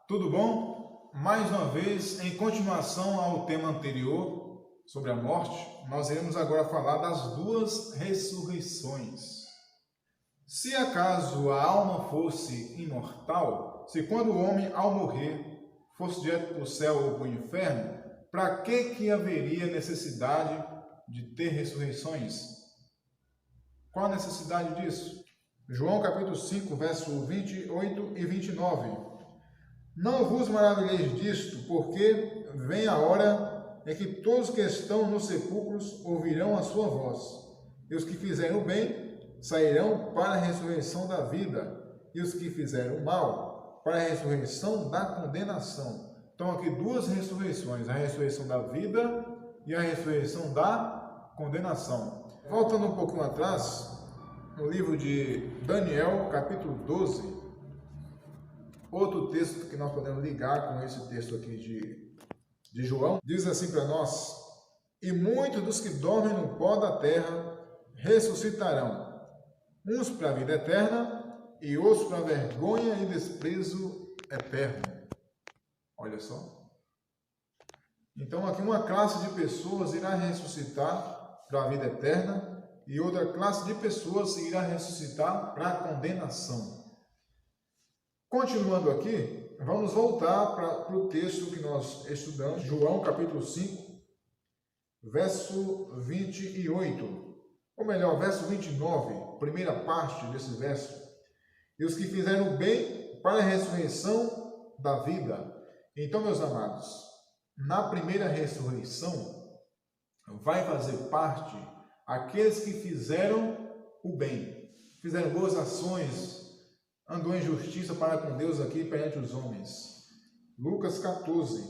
Tudo bom? Mais uma vez, em continuação ao tema anterior sobre a morte, nós iremos agora falar das duas ressurreições. Se acaso a alma fosse imortal, se quando o homem ao morrer fosse direto para o céu ou para o inferno, para que haveria necessidade de ter ressurreições? Qual a necessidade disso? João capítulo 5, verso 28 e 29. Não vos maravilheis disto, porque vem a hora em que todos que estão nos sepulcros ouvirão a sua voz, e os que fizeram o bem sairão para a ressurreição da vida, e os que fizeram o mal para a ressurreição da condenação. Então aqui duas ressurreições, a ressurreição da vida e a ressurreição da condenação. Voltando um pouquinho atrás, no livro de Daniel, capítulo 12, outro texto que nós podemos ligar com esse texto aqui de João, diz assim para nós: e muitos dos que dormem no pó da terra ressuscitarão, uns para a vida eterna e outros para vergonha e desprezo eterno. Olha só. Então aqui uma classe de pessoas irá ressuscitar para a vida eterna e outra classe de pessoas irá ressuscitar para a condenação. Continuando aqui, vamos voltar para o texto que nós estudamos, João capítulo 5, verso 28, ou melhor, verso 29, primeira parte desse verso. E os que fizeram o bem para a ressurreição da vida. Então, meus amados, na primeira ressurreição, vai fazer parte aqueles que fizeram o bem, fizeram boas ações, andou em justiça para com Deus aqui perante os homens. Lucas 14,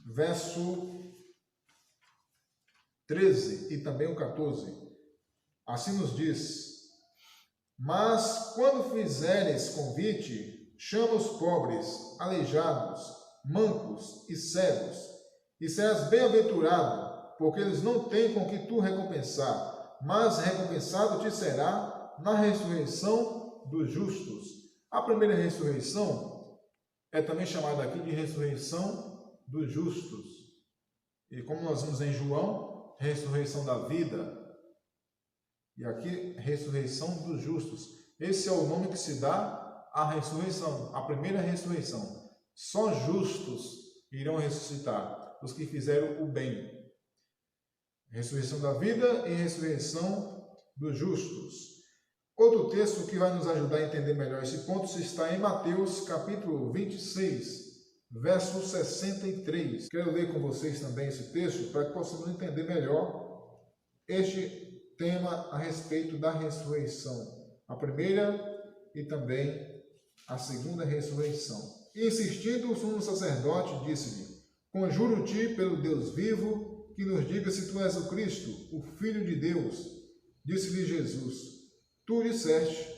verso 13 e também o 14. Assim nos diz: mas quando fizeres convite, chama os pobres, aleijados, mancos e cegos, e serás bem-aventurado, porque eles não têm com que tu recompensar, mas recompensado te será na ressurreição dos justos. A primeira ressurreição é também chamada aqui de ressurreição dos justos. E como nós vimos em João, ressurreição da vida. E aqui, ressurreição dos justos. Esse é o nome que se dá à ressurreição, a primeira ressurreição. Só justos irão ressuscitar, os que fizeram o bem. Ressurreição da vida e ressurreição dos justos. Outro texto que vai nos ajudar a entender melhor esse ponto está em Mateus capítulo 26, verso 63. Quero ler com vocês também esse texto para que possamos entender melhor este tema a respeito da ressurreição. A primeira e também a segunda ressurreição. E insistindo, o sumo sacerdote disse-lhe: conjuro-te pelo Deus vivo, que nos diga se tu és o Cristo, o Filho de Deus. Disse-lhe Jesus: tu disseste.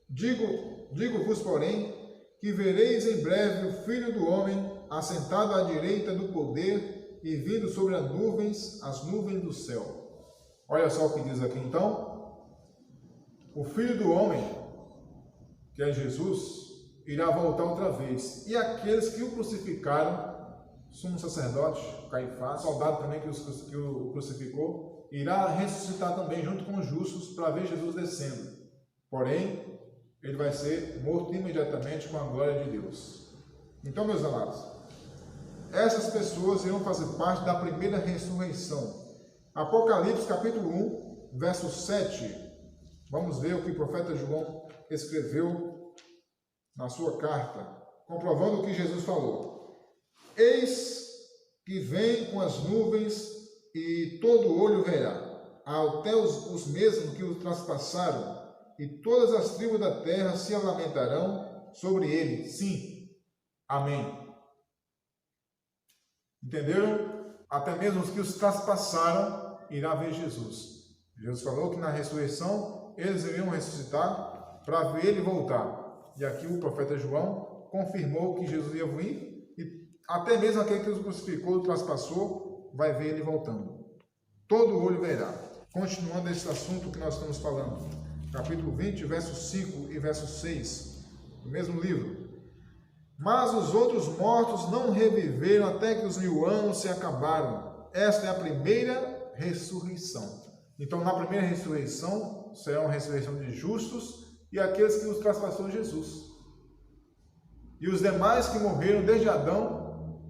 Digo-vos, porém, que vereis em breve o Filho do Homem assentado à direita do poder e vindo sobre as nuvens do céu. Olha só o que diz aqui então. O Filho do Homem, que é Jesus, irá voltar outra vez. E aqueles que o crucificaram, sumo sacerdote, Caifás, soldado também que o crucificou, irá ressuscitar também junto com os justos para ver Jesus descendo. Porém, ele vai ser morto imediatamente com a glória de Deus. Então, meus amados, essas pessoas irão fazer parte da primeira ressurreição. Apocalipse capítulo 1, verso 7. Vamos ver o que o profeta João escreveu na sua carta, comprovando o que Jesus falou. Eis que vem com as nuvens e todo olho verá, até os mesmos que o traspassaram, e todas as tribos da terra se lamentarão sobre ele. Sim. Amém. Entenderam? Até mesmo os que os traspassaram irá ver Jesus. Jesus falou que na ressurreição eles iriam ressuscitar para ver ele voltar. E aqui o profeta João confirmou que Jesus ia vir e até mesmo aquele que os crucificou, traspassou, vai ver ele voltando. Todo olho verá. Continuando esse assunto que nós estamos falando. Capítulo 20, verso 5 e verso 6, do mesmo livro. Mas os outros mortos não reviveram até que os 1000 anos se acabaram. Esta é a primeira ressurreição. Então, na primeira ressurreição, será uma ressurreição de justos e aqueles que os traspassou Jesus. E os demais que morreram desde Adão,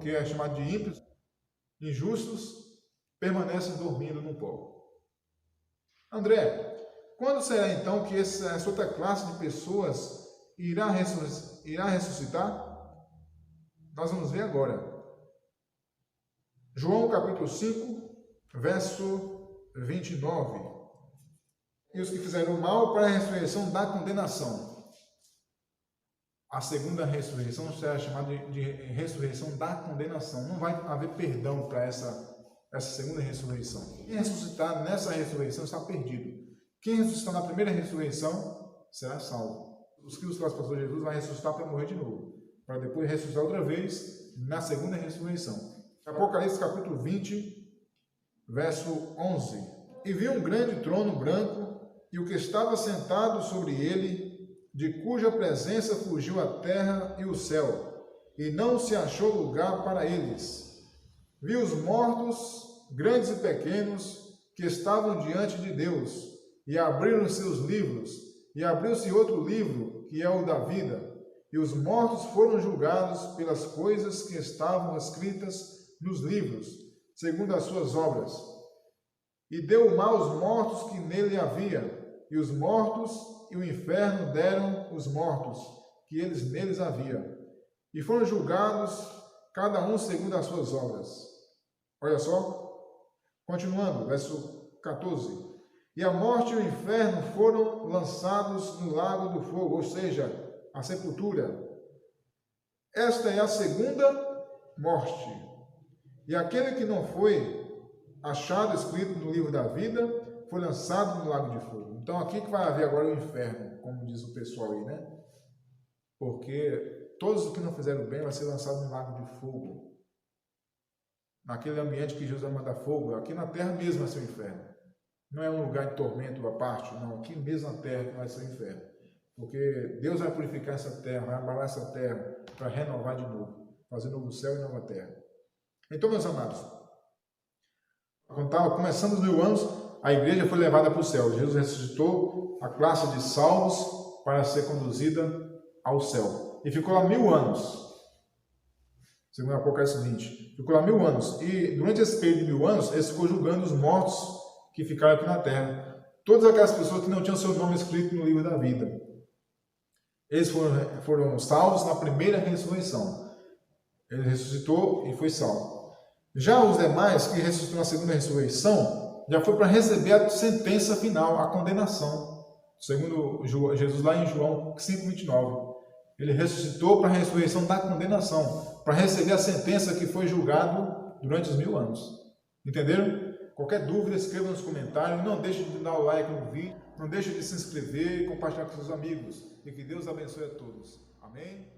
que é chamado de ímpios, injustos, permanecem dormindo no pó. André, quando será então que essa outra classe de pessoas irá ressuscitar? Nós vamos ver agora. João capítulo 5, verso 29. E os que fizeram mal para a ressurreição da condenação. A segunda ressurreição será chamada de ressurreição da condenação. Não vai haver perdão para essa segunda ressurreição. Quem ressuscitar nessa ressurreição está perdido. Quem ressuscitar na primeira ressurreição será salvo. Os que os traspassou Jesus vai ressuscitar para morrer de novo, para depois ressuscitar outra vez na segunda ressurreição. Apocalipse capítulo 20, verso 11. E vi um grande trono branco e o que estava sentado sobre ele, de cuja presença fugiu a terra e o céu, e não se achou lugar para eles. Vi os mortos, grandes e pequenos, que estavam diante de Deus, e abriram seus livros, e abriu-se outro livro, que é o da vida, e os mortos foram julgados pelas coisas que estavam escritas nos livros, segundo as suas obras. E deu o mal aos mortos que nele havia, e os mortos e o inferno deram os mortos, que eles neles havia, e foram julgados, cada um segundo as suas obras. Olha só, continuando, verso 14. E a morte e o inferno foram lançados no lago do fogo, ou seja, a sepultura. Esta é a segunda morte. E aquele que não foi achado escrito no livro da vida, foi lançado no lago de fogo. Então aqui que vai haver agora o inferno, como diz o pessoal aí, né? Porque todos os que não fizeram bem vai ser lançado no lago de fogo. Naquele ambiente que Jesus vai mandar fogo, aqui na terra mesmo vai ser o inferno. Não é um lugar de tormento à parte, não. Aqui mesmo na terra vai ser o inferno. Porque Deus vai purificar essa terra, vai abalar essa terra para renovar de novo, fazer novo céu e nova terra. Então, meus amados, quando estava começando os 1000 anos, a igreja foi levada para o céu. Jesus ressuscitou a classe de salvos para ser conduzida ao céu. E ficou lá 1000 anos. Segundo Apocalipse 20. Ficou lá 1000 anos. E durante esse período de 1000 anos, ele ficou julgando os mortos que ficaram aqui na terra. Todas aquelas pessoas que não tinham seu nome escrito no livro da vida. Eles foram salvos na primeira ressurreição. Ele ressuscitou e foi salvo. Já os demais que ressuscitou na segunda ressurreição, já foi para receber a sentença final, a condenação. Segundo Jesus lá em João 5,29. Ele ressuscitou para a ressurreição da condenação, para receber a sentença que foi julgado durante os 1000 anos. Entenderam? Qualquer dúvida, escreva nos comentários. Não deixe de dar o like no vídeo. Não deixe de se inscrever e compartilhar com seus amigos. E que Deus abençoe a todos. Amém?